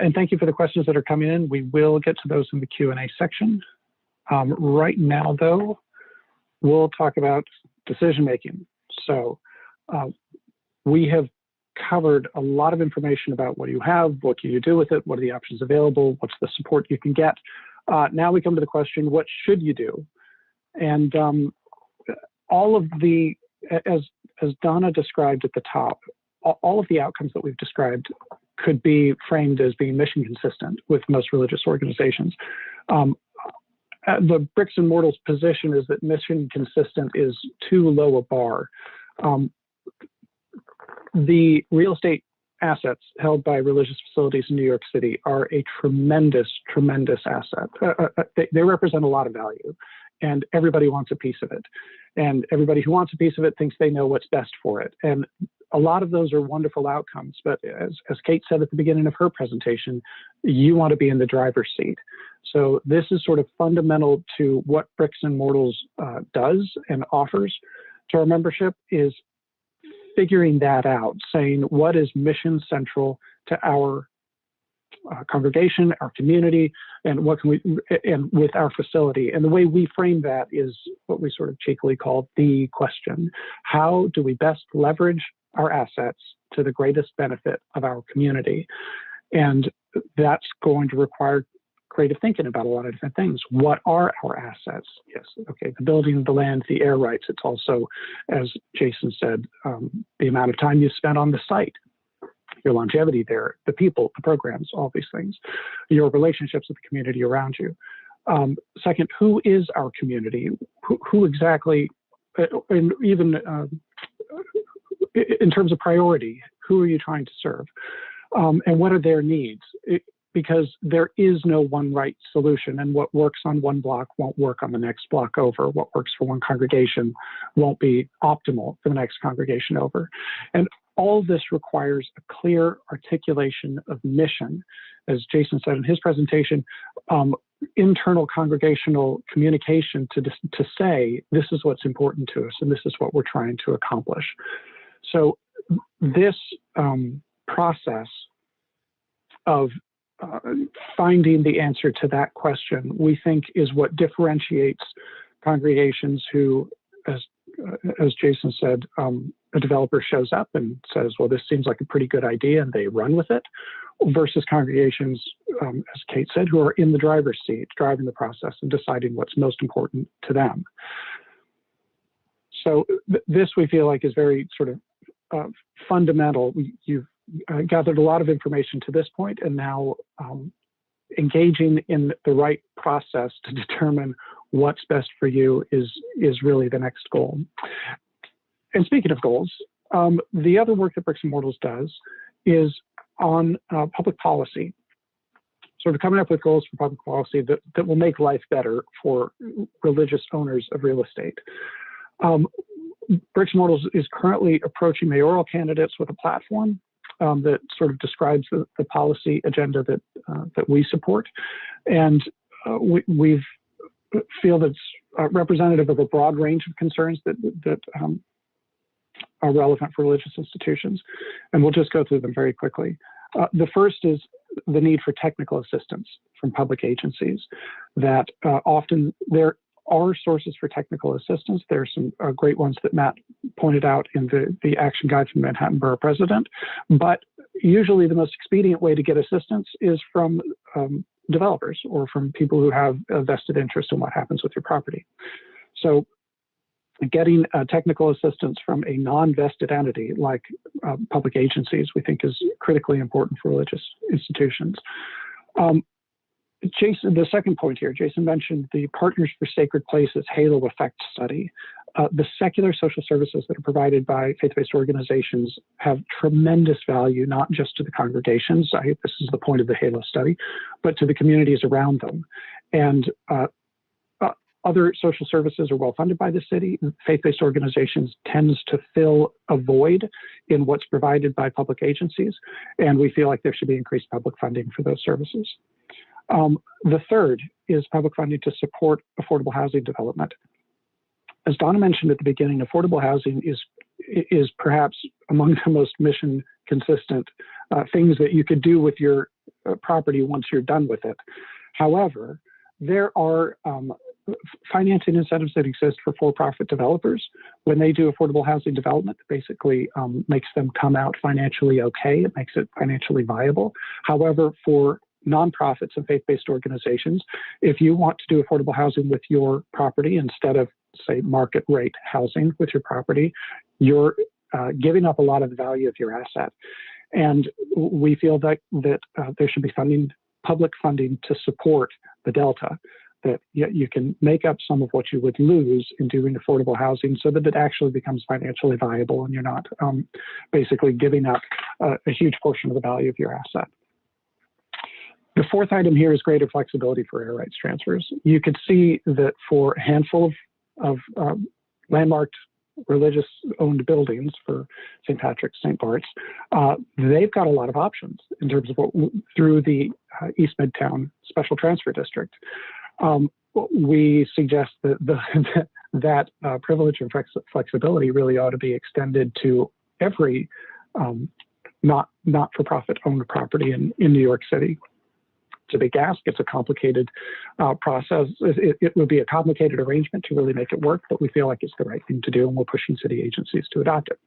And thank you for the questions that are coming in. We will get to those in the Q&A section. Right now, though, we'll talk about decision-making. So we have covered a lot of information about what you have, what can you do with it, what are the options available, what's the support you can get. Now we come to the question, what should you do? And all of the, as Donna described at the top, all of the outcomes that we've described could be framed as being mission consistent with most religious organizations. The bricks and mortals position is that mission consistent is too low a bar. The real estate assets held by religious facilities in New York City are a tremendous, tremendous asset. They represent a lot of value, and everybody wants a piece of it. And everybody who wants a piece of it thinks they know what's best for it. And a lot of those are wonderful outcomes, but as Kate said at the beginning of her presentation, you want to be in the driver's seat. So this is sort of fundamental to what Bricks and Mortals does and offers to our membership, is figuring that out, saying what is mission central to our congregation, our community, and what can we, and with our facility. And the way we frame that is what we sort of cheekily call the question. How do we best leverage our assets to the greatest benefit of our community? And that's going to require creative thinking about a lot of different things. What are our assets? Yes, okay, the building, the land, the air rights. It's also, as Jason said, the amount of time you spend on the site, your longevity there, the people, the programs, all these things, your relationships with the community around you. Second, who is our community? Who exactly, and even in terms of priority, who are you trying to serve? And what are their needs? Because there is no one right solution, and what works on one block won't work on the next block over. What works for one congregation won't be optimal for the next congregation over. And all this requires a clear articulation of mission. As Jason said in his presentation, internal congregational communication to say, this is what's important to us, and this is what we're trying to accomplish. So this process of finding the answer to that question, we think, is what differentiates congregations who, as Jason said, a developer shows up and says, well, this seems like a pretty good idea, and they run with it, versus congregations, as Kate said, who are in the driver's seat, driving the process and deciding what's most important to them. So this, we feel like, is very sort of fundamental. You've gathered a lot of information to this point, and now engaging in the right process to determine what's best for you is really the next goal. And speaking of goals, the other work that Bricks and Mortals does is on public policy, sort of coming up with goals for public policy that will make life better for religious owners of real estate. Bricks and Mortals is currently approaching mayoral candidates with a platform that sort of describes the policy agenda that we support. And we feel that's representative of a broad range of concerns that are relevant for religious institutions. And we'll just go through them very quickly. The first is the need for technical assistance from public agencies, that often there are sources for technical assistance. There are some great ones that Matt pointed out in the action guide from Manhattan Borough President, but usually the most expedient way to get assistance is from developers or from people who have a vested interest in what happens with your property. So getting technical assistance from a non-vested entity like public agencies, we think, is critically important for religious institutions. Jason, the second point here, Jason mentioned the Partners for Sacred Places Halo Effect study. The secular social services that are provided by faith-based organizations have tremendous value, not just to the congregations, this is the point of the Halo study, but to the communities around them. And other social services are well funded by the city. Faith-based organizations tends to fill a void in what's provided by public agencies, and we feel like there should be increased public funding for those services. The third is public funding to support affordable housing development. As Donna mentioned at the beginning, affordable housing is perhaps among the most mission consistent things that you could do with your property once you're done with it. However, there are financing incentives that exist for for-profit developers. When they do affordable housing development, basically makes them come out financially okay. It makes it financially viable. However, for nonprofits and faith-based organizations, if you want to do affordable housing with your property instead of, say, market rate housing with your property, you're giving up a lot of the value of your asset. And we feel that there should be public funding to support the delta, that you can make up some of what you would lose in doing affordable housing so that it actually becomes financially viable and you're not basically giving up a huge portion of the value of your asset. The fourth item here is greater flexibility for air rights transfers. You could see that for a handful of landmarked religious-owned buildings for St. Patrick's, St. Bart's, they've got a lot of options in terms of through the East Midtown Special Transfer District. We suggest that privilege and flexibility really ought to be extended to every not-for-profit owned property in New York City. It's a big ask. It's a complicated process. It would be a complicated arrangement to really make it work, but we feel like it's the right thing to do, and we're pushing city agencies to adopt it.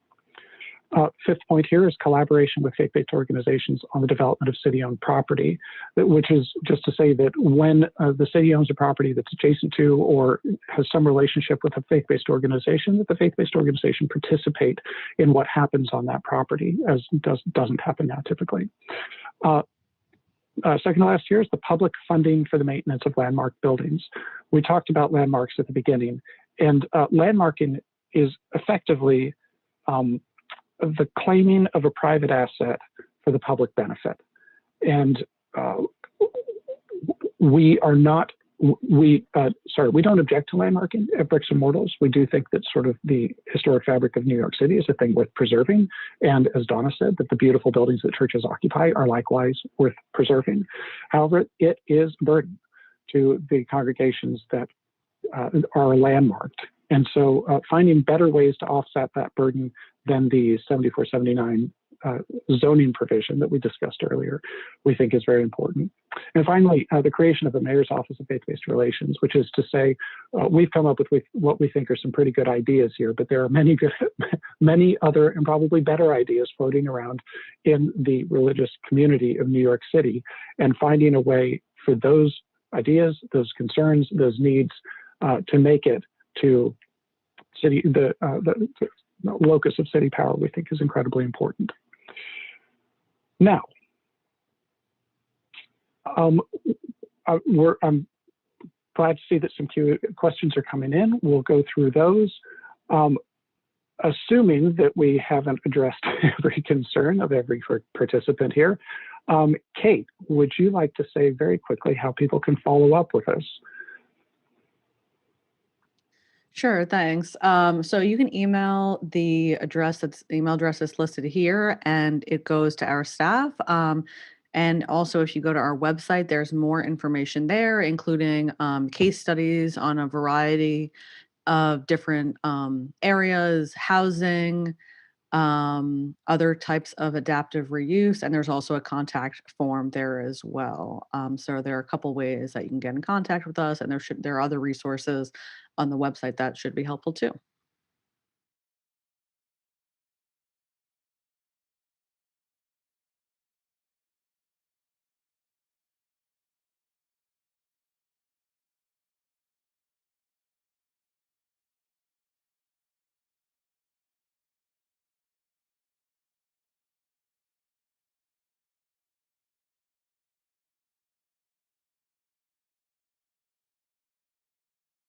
Fifth point here is collaboration with faith-based organizations on the development of city-owned property, which is just to say that when the city owns a property that's adjacent to or has some relationship with a faith-based organization, that the faith-based organization participate in what happens on that property, as doesn't happen now typically. Second to last year is the public funding for the maintenance of landmark buildings. We talked about landmarks at the beginning, and landmarking is effectively the claiming of a private asset for the public benefit. And we don't object to landmarking at Bricks and Mortals. We do think that sort of the historic fabric of New York City is a thing worth preserving. And as Donna said, that the beautiful buildings that churches occupy are likewise worth preserving. However, it is a burden to the congregations that are landmarked. And so finding better ways to offset that burden than the 7479 zoning provision that we discussed earlier, we think is very important. And finally, the creation of a mayor's office of faith-based relations, which is to say, we've come up with what we think are some pretty good ideas here, but there are many other and probably better ideas floating around in the religious community of New York City, and finding a way for those ideas, those concerns, those needs to make it to city, the locus of city power, we think is incredibly important. Now, I'm glad to see that some questions are coming in. We'll go through those. Assuming that we haven't addressed every concern of every participant here, Kate, would you like to say very quickly how people can follow up with us? Sure, thanks. So you can email the email address that's listed here, and it goes to our staff. And also, if you go to our website, there's more information there, including case studies on a variety of different areas, housing, other types of adaptive reuse, and there's also a contact form there as well. So there are a couple ways that you can get in contact with us, and there are other resources on the website that should be helpful too.